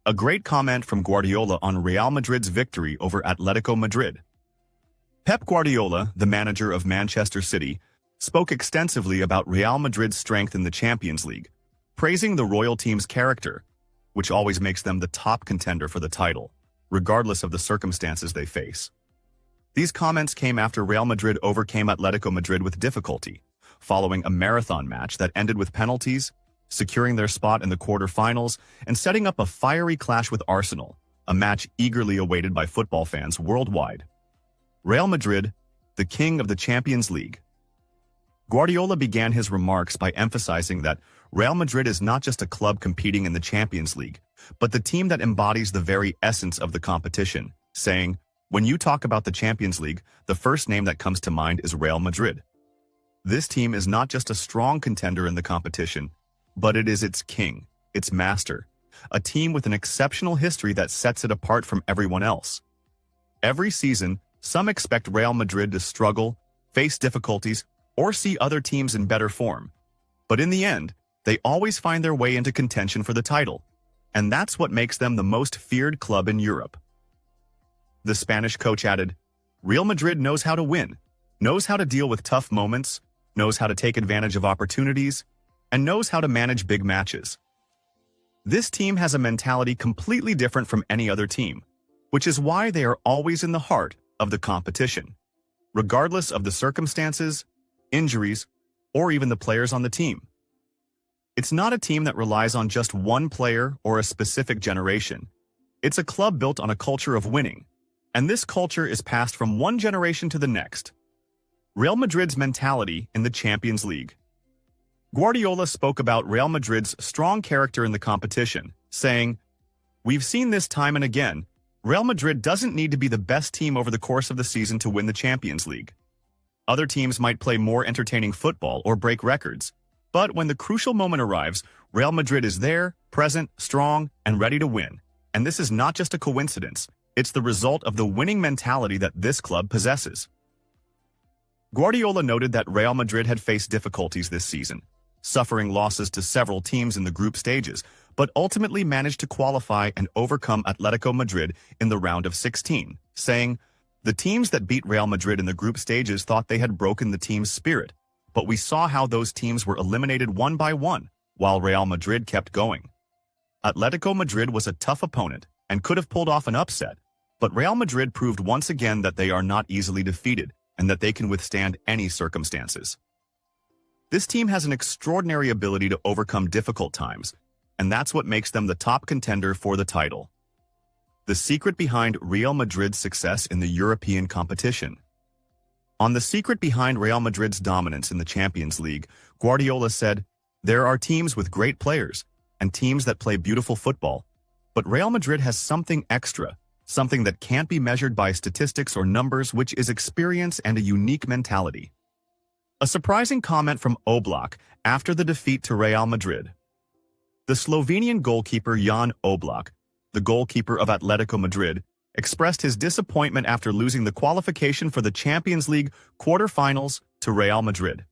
A great comment from Guardiola on Real Madrid's victory over Atletico Madrid. Pep Guardiola, the manager of Manchester City, spoke extensively about Real Madrid's strength in the Champions League, praising the royal team's character, which always makes them the top contender for the title, regardless of the circumstances they face. These comments came after Real Madrid overcame Atletico Madrid with difficulty, following a marathon match that ended with penalties, securing their spot in the quarter-finals, and setting up a fiery clash with Arsenal, a match eagerly awaited by football fans worldwide. Real Madrid, the king of the Champions League. Guardiola began his remarks by emphasizing that Real Madrid is not just a club competing in the Champions League, but the team that embodies the very essence of the competition, saying, "When you talk about the Champions League, the first name that comes to mind is Real Madrid. This team is not just a strong contender in the competition, but it is its king, its master, a team with an exceptional history that sets it apart from everyone else." Every season, some expect Real Madrid to struggle, face difficulties, or see other teams in better form. But in the end, they always find their way into contention for the title, and that's what makes them the most feared club in Europe. The Spanish coach added, "Real Madrid knows how to win, knows how to deal with tough moments, knows how to take advantage of opportunities, and knows how to manage big matches. This team has a mentality completely different from any other team, which is why they are always in the heart of the competition, regardless of the circumstances, injuries, or even the players on the team. It's not a team that relies on just one player or a specific generation. It's a club built on a culture of winning, and this culture is passed from one generation to the next." Real Madrid's mentality in the Champions League. Guardiola spoke about Real Madrid's strong character in the competition, saying, "We've seen this time and again. Real Madrid doesn't need to be the best team over the course of the season to win the Champions League. Other teams might play more entertaining football or break records, but when the crucial moment arrives, Real Madrid is there, present, strong, and ready to win. And this is not just a coincidence. It's the result of the winning mentality that this club possesses." Guardiola noted that Real Madrid had faced difficulties this season, suffering losses to several teams in the group stages, but ultimately managed to qualify and overcome Atletico Madrid in the round of 16, saying, "The teams that beat Real Madrid in the group stages thought they had broken the team's spirit, but we saw how those teams were eliminated one by one, while Real Madrid kept going. Atletico Madrid was a tough opponent and could have pulled off an upset, but Real Madrid proved once again that they are not easily defeated and that they can withstand any circumstances. This team has an extraordinary ability to overcome difficult times, and that's what makes them the top contender for the title." The secret behind Real Madrid's success in the European competition. On the secret behind Real Madrid's dominance in the Champions League, Guardiola said, "There are teams with great players and teams that play beautiful football, but Real Madrid has something extra, something that can't be measured by statistics or numbers, which is experience and a unique mentality." A surprising comment from Oblak after the defeat to Real Madrid. The Slovenian goalkeeper Jan Oblak, the goalkeeper of Atletico Madrid, expressed his disappointment after losing the qualification for the Champions League quarter-finals to Real Madrid.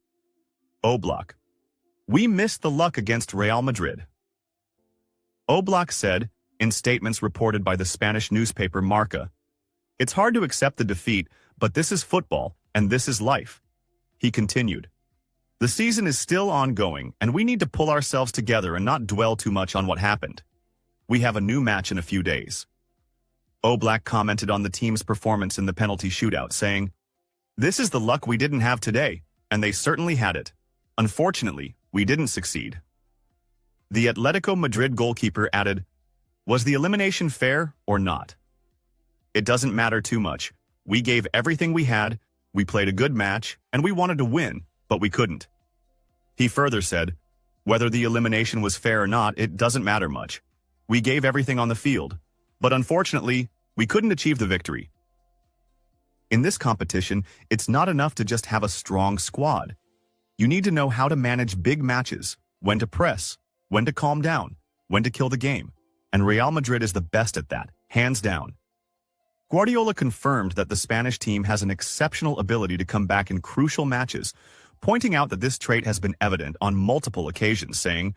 Oblak: "We missed the luck against Real Madrid." Oblak said, in statements reported by the Spanish newspaper Marca, "It's hard to accept the defeat, but this is football, and this is life." He continued, "The season is still ongoing, and we need to pull ourselves together and not dwell too much on what happened. We have a new match in a few days." Oblak commented on the team's performance in the penalty shootout, saying, "This is the luck we didn't have today, and they certainly had it. Unfortunately, we didn't succeed." The Atletico Madrid goalkeeper added, "Was the elimination fair or not? It doesn't matter too much. We gave everything we had, we played a good match, and we wanted to win, but we couldn't." He further said, "Whether the elimination was fair or not, it doesn't matter much. We gave everything on the field, but unfortunately, we couldn't achieve the victory." In this competition, it's not enough to just have a strong squad. You need to know how to manage big matches, when to press, when to calm down, when to kill the game, and Real Madrid is the best at that, hands down. Guardiola confirmed that the Spanish team has an exceptional ability to come back in crucial matches, pointing out that this trait has been evident on multiple occasions, saying,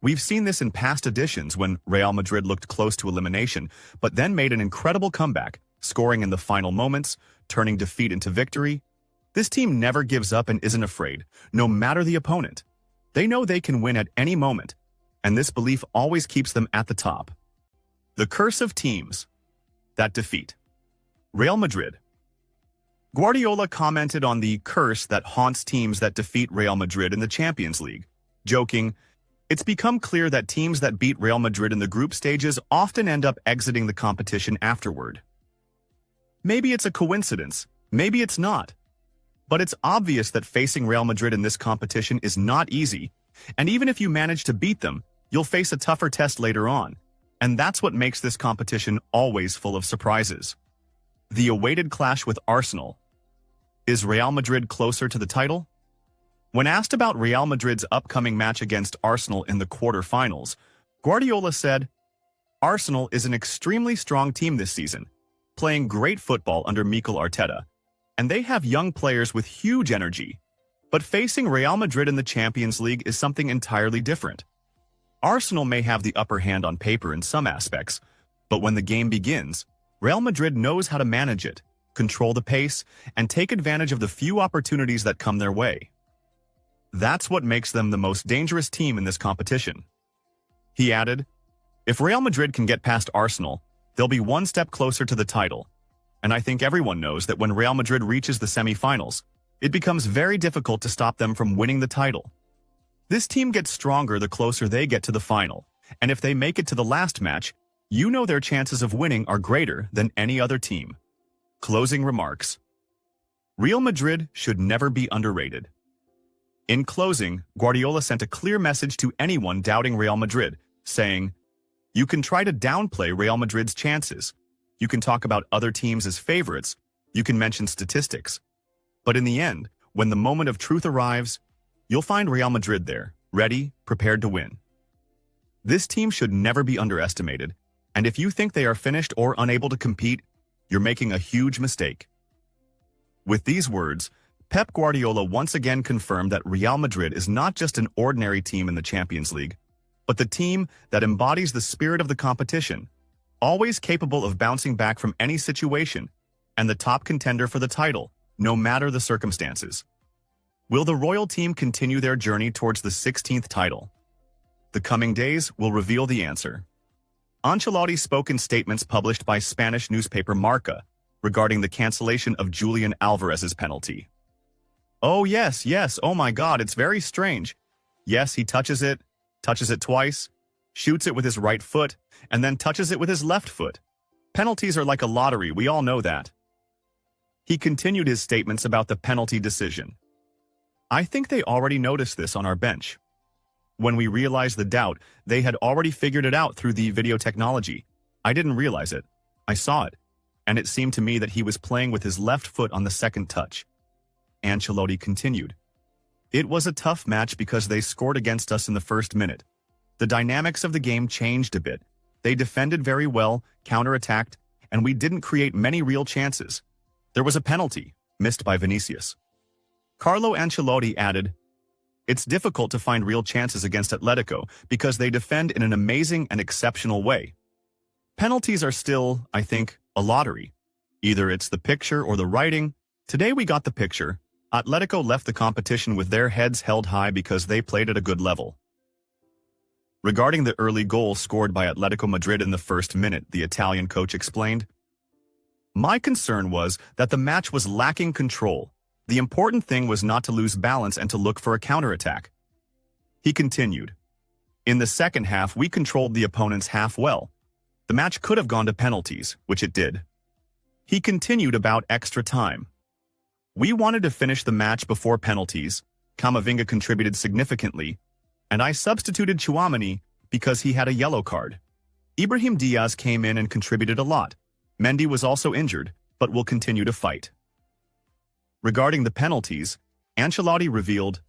We've seen this in past editions when Real Madrid looked close to elimination, but then made an incredible comeback, scoring in the final moments, turning defeat into victory. This team never gives up and isn't afraid, no matter the opponent. They know they can win at any moment, and this belief always keeps them at the top. The curse of teams that defeat. Real Madrid. Guardiola commented on the curse that haunts teams that defeat Real Madrid in the Champions League, joking, "It's become clear that teams that beat Real Madrid in the group stages often end up exiting the competition afterward. Maybe it's a coincidence, maybe it's not. But it's obvious that facing Real Madrid in this competition is not easy, and even if you manage to beat them, you'll face a tougher test later on, and that's what makes this competition always full of surprises." The awaited clash with Arsenal. Is Real Madrid closer to the title? When asked about Real Madrid's upcoming match against Arsenal in the quarter-finals, Guardiola said, "Arsenal is an extremely strong team this season, playing great football under Mikel Arteta, and they have young players with huge energy. But facing Real Madrid in the Champions League is something entirely different. Arsenal may have the upper hand on paper in some aspects, but when the game begins, Real Madrid knows how to manage it, control the pace, and take advantage of the few opportunities that come their way. That's what makes them the most dangerous team in this competition." He added, "If Real Madrid can get past Arsenal, they'll be one step closer to the title. And I think everyone knows that when Real Madrid reaches the semi-finals, it becomes very difficult to stop them from winning the title. This team gets stronger the closer they get to the final, and if they make it to the last match, you know their chances of winning are greater than any other team." Closing remarks. Real Madrid should never be underrated. In closing, Guardiola sent a clear message to anyone doubting Real Madrid, saying, "You can try to downplay Real Madrid's chances. You can talk about other teams as favorites. You can mention statistics. But in the end, when the moment of truth arrives, you'll find Real Madrid there, ready, prepared to win. This team should never be underestimated, and if you think they are finished or unable to compete, you're making a huge mistake." With these words, Pep Guardiola once again confirmed that Real Madrid is not just an ordinary team in the Champions League, but the team that embodies the spirit of the competition, always capable of bouncing back from any situation, and the top contender for the title, no matter the circumstances. Will the Royal team continue their journey towards the 16th title? The coming days will reveal the answer. Ancelotti spoke in statements published by Spanish newspaper Marca regarding the cancellation of Julian Alvarez's penalty. "Oh yes, oh my God, it's very strange. Yes, he touches it twice, shoots it with his right foot, and then touches it with his left foot. Penalties are like a lottery, we all know that." He continued his statements about the penalty decision. "I think they already noticed this on our bench. When we realized the doubt, they had already figured it out through the video technology. I didn't realize it. I saw it, and it seemed to me that he was playing with his left foot on the second touch." Ancelotti continued, "It was a tough match because they scored against us in the first minute. The dynamics of the game changed a bit. They defended very well, counterattacked, and we didn't create many real chances. There was a penalty, missed by Vinicius." Carlo Ancelotti added, "It's difficult to find real chances against Atletico because they defend in an amazing and exceptional way. Penalties are still, I think, a lottery. Either it's the picture or the writing. Today we got the picture. Atletico left the competition with their heads held high because they played at a good level." Regarding the early goal scored by Atletico Madrid in the first minute, the Italian coach explained, "My concern was that the match was lacking control. The important thing was not to lose balance and to look for a counterattack." He continued, "In the second half, we controlled the opponent's half well. The match could have gone to penalties, which it did." He continued about extra time. "We wanted to finish the match before penalties. Camavinga contributed significantly, and I substituted Tchouaméni because he had a yellow card. Ibrahim Diaz came in and contributed a lot. Mendy was also injured, but will continue to fight." Regarding the penalties, Ancelotti revealed,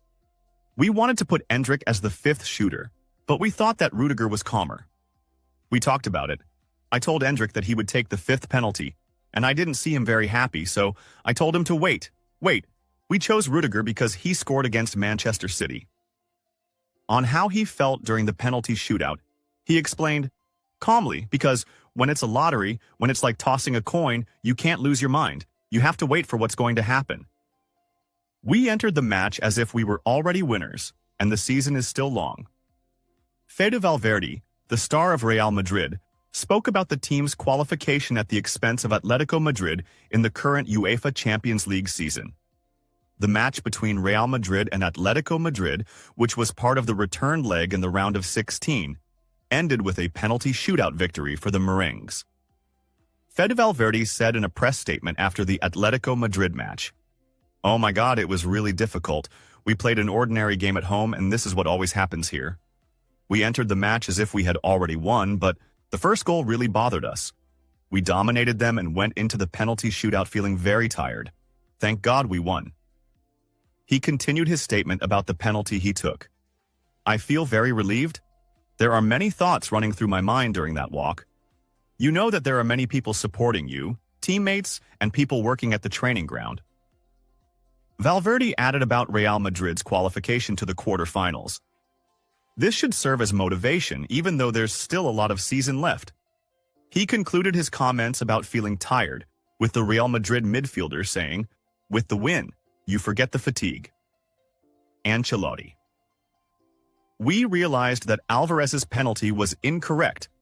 "We wanted to put Endrick as the fifth shooter, but we thought that Rudiger was calmer. We talked about it. I told Endrick that he would take the fifth penalty, and I didn't see him very happy, so I told him to wait. We chose Rudiger because he scored against Manchester City." On how he felt during the penalty shootout, he explained, calmly, because when it's a lottery, when it's like tossing a coin, you can't lose your mind. You have to wait for what's going to happen. We entered the match as if we were already winners, and the season is still long. Fede Valverde, the star of Real Madrid, spoke about the team's qualification at the expense of Atletico Madrid in the current UEFA Champions League season. The match between Real Madrid and Atletico Madrid, which was part of the return leg in the round of 16, ended with a penalty shootout victory for the Merengues. Fede Valverde said in a press statement after the Atletico Madrid match, "Oh my God, it was really difficult. We played an ordinary game at home, and this is what always happens here. We entered the match as if we had already won, but the first goal really bothered us. We dominated them and went into the penalty shootout feeling very tired. Thank God we won." He continued his statement about the penalty he took. "I feel very relieved. There are many thoughts running through my mind during that walk. You know that there are many people supporting you, teammates, and people working at the training ground." Valverde added about Real Madrid's qualification to the quarterfinals. This should serve as motivation, even though there's still a lot of season left. He concluded his comments about feeling tired, with the Real Madrid midfielder saying, "With the win, you forget the fatigue." Ancelotti. "We realized that Alvarez's penalty was incorrect,